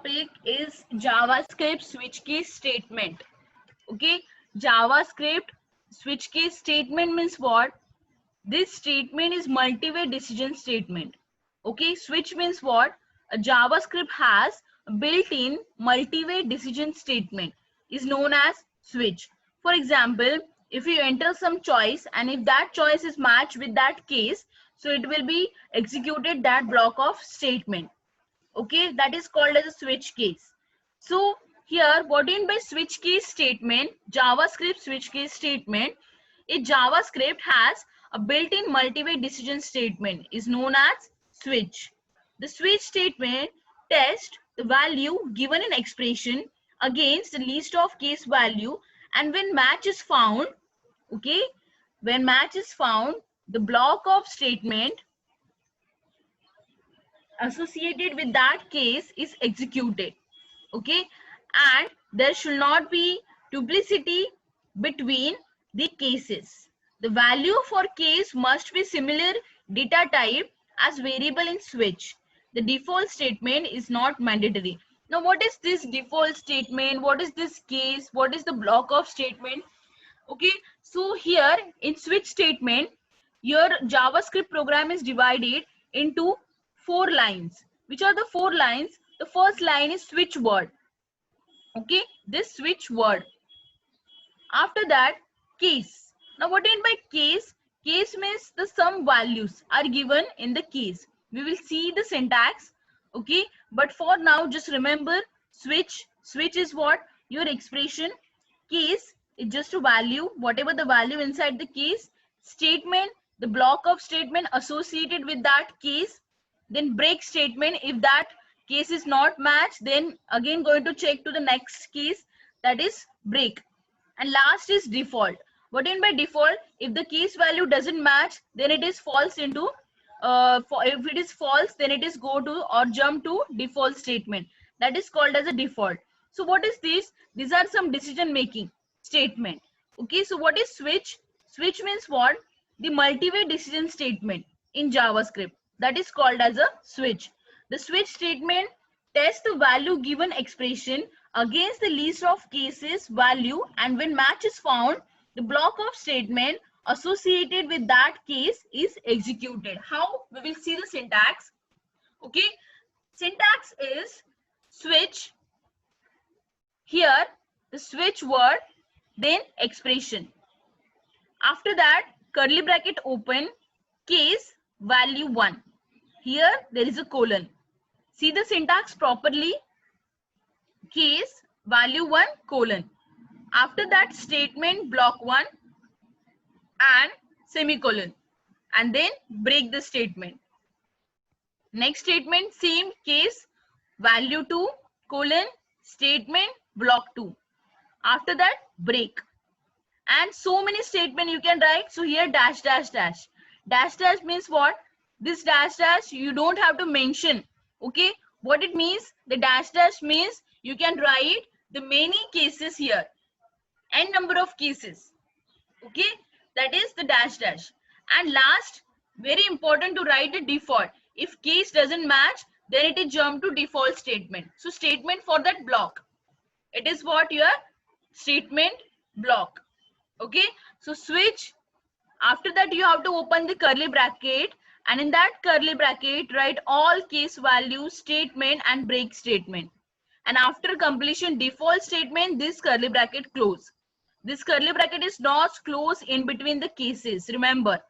topic is JavaScript switch case statement. Okay, JavaScript switch case statement means what? This statement is multi-way decision statement. Okay, switch means what? A JavaScript has a built-in multi-way decision statement is known as switch. For example, if you enter some choice and if that choice is matched with that case, so it will be executed that block of statement. Okay, that is called as a switch case. So here, what do you mean by switch case statement? JavaScript switch case statement. A JavaScript has a built-in multi-way decision statement is known as switch. The switch statement tests the value given in expression against the list of case value, and when match is found, okay, when match is found, the block of statement associated with that case is executed. Okay, and there should not be duplicity between the cases. The value for case must be similar data type as variable in switch. The default statement is not mandatory. Now what is this default statement? What is this case? What is the block of statement? Okay, so here in switch statement, your JavaScript program is divided into 4 lines. Which are the 4 lines? The first line is switch word. Okay, this switch word. After that, case. Now what do you mean by case? Case means the some values are given in the case. We will see the syntax. Okay, but for now just remember switch. Switch is what? Your expression. Case is just a value, whatever the value inside the case. Statement, the block of statement associated with that case. Then break statement, if that case is not matched, then again going to check to the next case, that is break. And last is default. What do you mean by default? If the case value doesn't match, then it is false into if it is false, then it is go to or jump to default statement. That is called as a default. So what is this? These are some decision making statement. Okay, so what is switch? Switch means what? The multi-way decision statement in JavaScript. That is called as a switch. The switch statement tests the value given expression against the list of cases value, and when match is found, the block of statement associated with that case is executed. How? We will see the syntax. Okay, syntax is switch. Here the switch word, then expression. After that, curly bracket open, case value 1. Here there is a colon. See the syntax properly. Case value 1 colon. After that, statement block 1 and semicolon, and then break the statement. Next statement, same case value 2 colon statement block 2. After that, break. And so many statement you can write. So here dash dash dash. Dash dash means what? This dash dash you don't have to mention. Okay, what it means? The dash dash means you can write the many cases here, n number of cases. Okay, that is the dash dash. And last, very important to write the default. If case doesn't match, then it is jump to default statement. So statement for that block, it is what your statement block. Okay, so switch. After that, you have to open the curly bracket, and in that curly bracket write all case values, statement and break statement. And after completion default statement, this curly bracket close. This curly bracket is not close in between the cases, remember.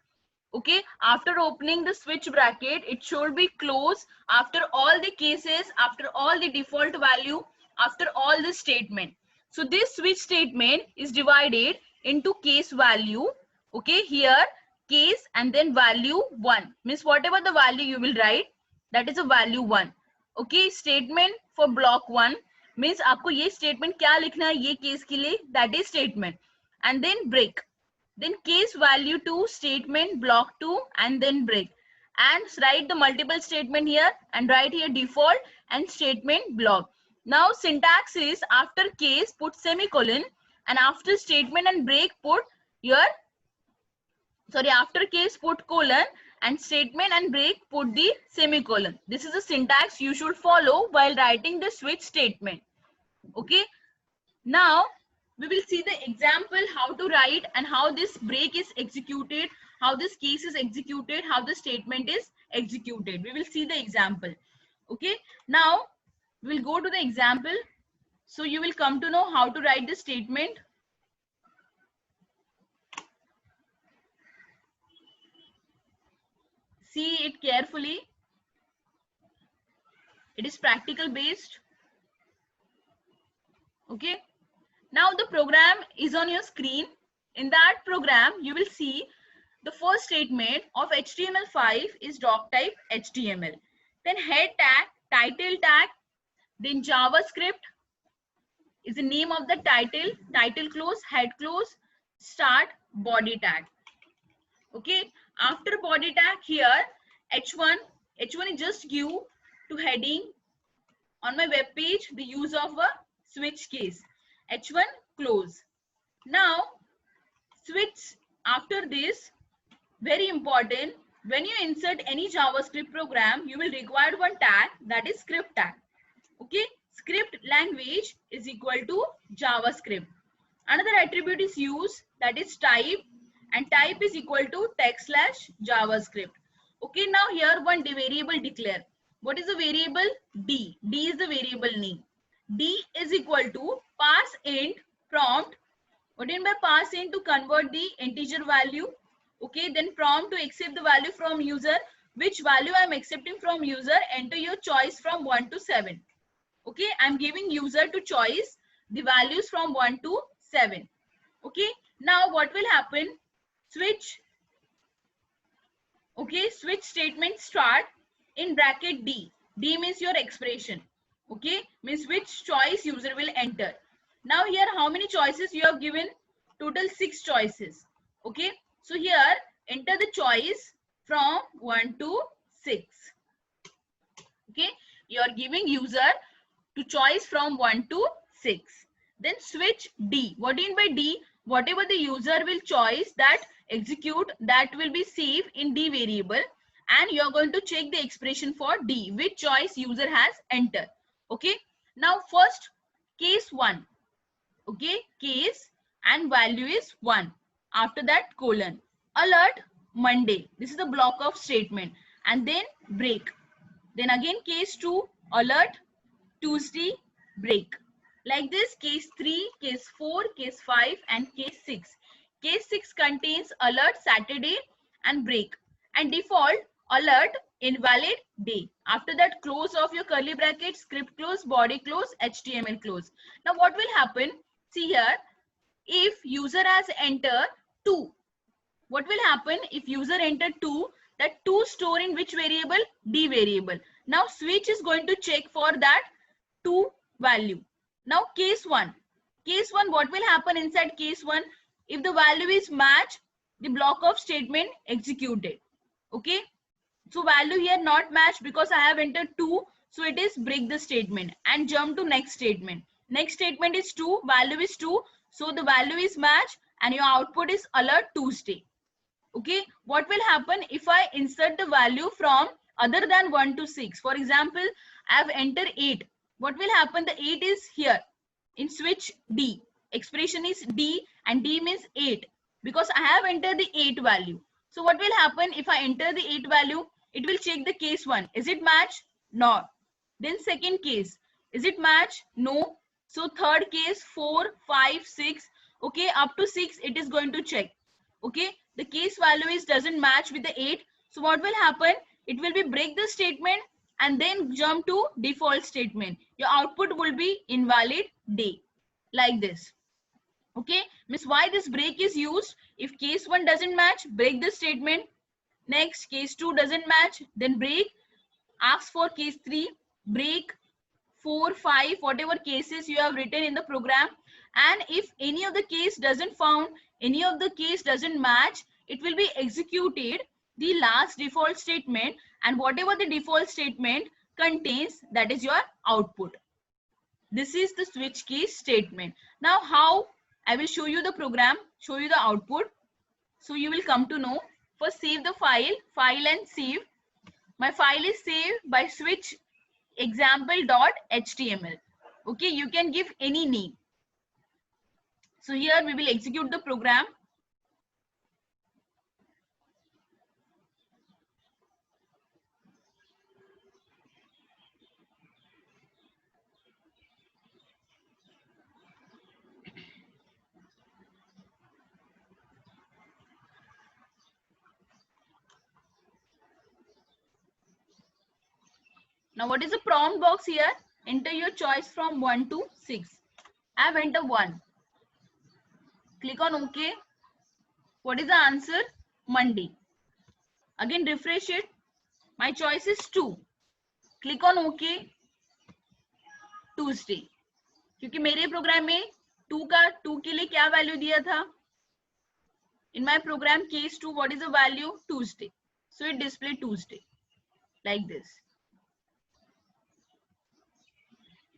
Okay, after opening the switch bracket, it should be closed after all the cases, after all the default value, after all the statement. So this switch statement is divided into case value. Okay, here case and then value 1 means whatever the value you will write, that is a value 1. Okay, statement for block 1 means आपको ये statement क्या लिखना है ये case के लिए, that is statement. And then break. Then case value 2 statement block 2 and then break. And write the multiple statement here and write here default and statement block. Now syntax is after case put semicolon, and after statement and break put your after case put colon, and statement and break, put the semicolon. This is the syntax you should follow while writing the switch statement. Okay. Now we will see the example how to write and how this break is executed, how this case is executed, how the statement is executed. We will see the example. Okay. Now we'll go to the example. So you will come to know how to write the statement. See it carefully. It is practical based. Okay. Now the program is on your screen. In that program, you will see the first statement of HTML5 is doc type HTML. Then head tag, title tag, then JavaScript is the name of the title close, head close, start, body tag. Okay. After body tag here, H1 is just give to heading on my web page the use of a switch case. H1 close. Now switch after this, very important, when you insert any JavaScript program, you will require one tag, that is script tag. Okay, script language is equal to JavaScript. Another attribute is used, that is type, and type is equal to text/JavaScript. Okay, now here one variable declare. What is the variable? D. D is the variable name. D is equal to pass int prompt. What do you mean by pass int? To convert the integer value. Okay, then prompt to accept the value from user. Which value I am accepting from user? Enter your choice from 1 to 7. Okay, I am giving user to choice the values from 1 to 7. Okay, now what will happen? Switch. Okay, switch statement start in bracket D. D means your expression. Okay, means which choice user will enter. Now here how many choices you have given? Total 6 choices. Okay, so here enter the choice from 1 to 6. Okay, you are giving user to choice from 1 to 6. Then switch D. What do you mean by D? Whatever the user will choice that execute, that will be saved in D variable, and you are going to check the expression for D, which choice user has entered. Okay, now first case 1. Okay, case and value is 1. After that colon, alert Monday. This is the block of statement, and then break. Then again case 2, alert Tuesday, break. Like this, case 3, case 4, case 5 and case 6. Case 6 contains alert Saturday and break, and default alert invalid day. After that, close of your curly brackets, script close, body close, HTML close. Now what will happen? See here, if user has entered 2, what will happen if user entered 2? That 2 store in which variable? D variable. Now switch is going to check for that 2 value. Now case 1. Case 1, what will happen inside case 1? If the value is match, the block of statement executed. Okay. So value here not match because I have entered 2. So it is break the statement and jump to next statement. Next statement is 2, value is 2. So the value is match and your output is alert Tuesday. Okay. What will happen if I insert the value from other than 1 to 6? For example, I have entered 8. What will happen? The 8 is here in switch D. Expression is D and D means 8 because I have entered the 8 value. So what will happen if I enter the 8 value? It will check the case 1. Is it match? No. Then second case. Is it match? No. So third case, 4, 5, 6. Okay, up to 6 it is going to check. Okay, the case value is doesn't match with the 8. So what will happen? It will be break the statement and then jump to default statement. Your output will be invalid day, like this. Okay, means why this break is used? If case 1 doesn't match, break the statement. Next, case 2 doesn't match, then break. Ask for case 3, break. 4, 5, whatever cases you have written in the program. And if any of the case doesn't found, any of the case doesn't match, it will be executed the last default statement, and whatever the default statement contains, that is your output. This is the switch case statement. Now how? I will show you the program, show you the output. So you will come to know. first save the file and save. My file is saved by switch example.html. Okay, you can give any name. So here we will execute the program. Now what is the prompt box here? Enter your choice from 1 to 6. I have entered 1. Click on OK. What is the answer? Monday. Again refresh it. My choice is 2. Click on OK. Tuesday. क्योंकि मेरे programme में 2 के लिए क्या value दिया था? In my program case 2, what is the value? Tuesday. So it display Tuesday like this.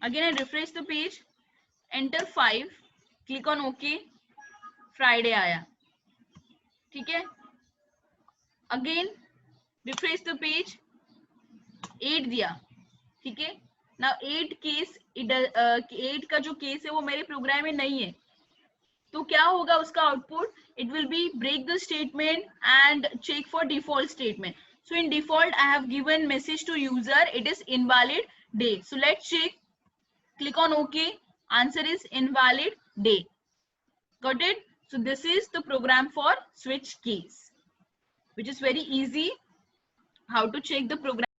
Again I refresh the page. Enter 5. Click on OK. Friday आया. ठीक है? Again refresh the page. 8 दिया. ठीक है? Now 8 case 8 का जो case है वो मेरे प्रोग्राम में नहीं है. तो क्या होगा उसका output? It will be break the statement and check for default statement. So in default I have given message to user, it is invalid day. So let's check. Click on OK. Answer is invalid day. Got it? So this is the program for switch case, which is very easy how to check the program.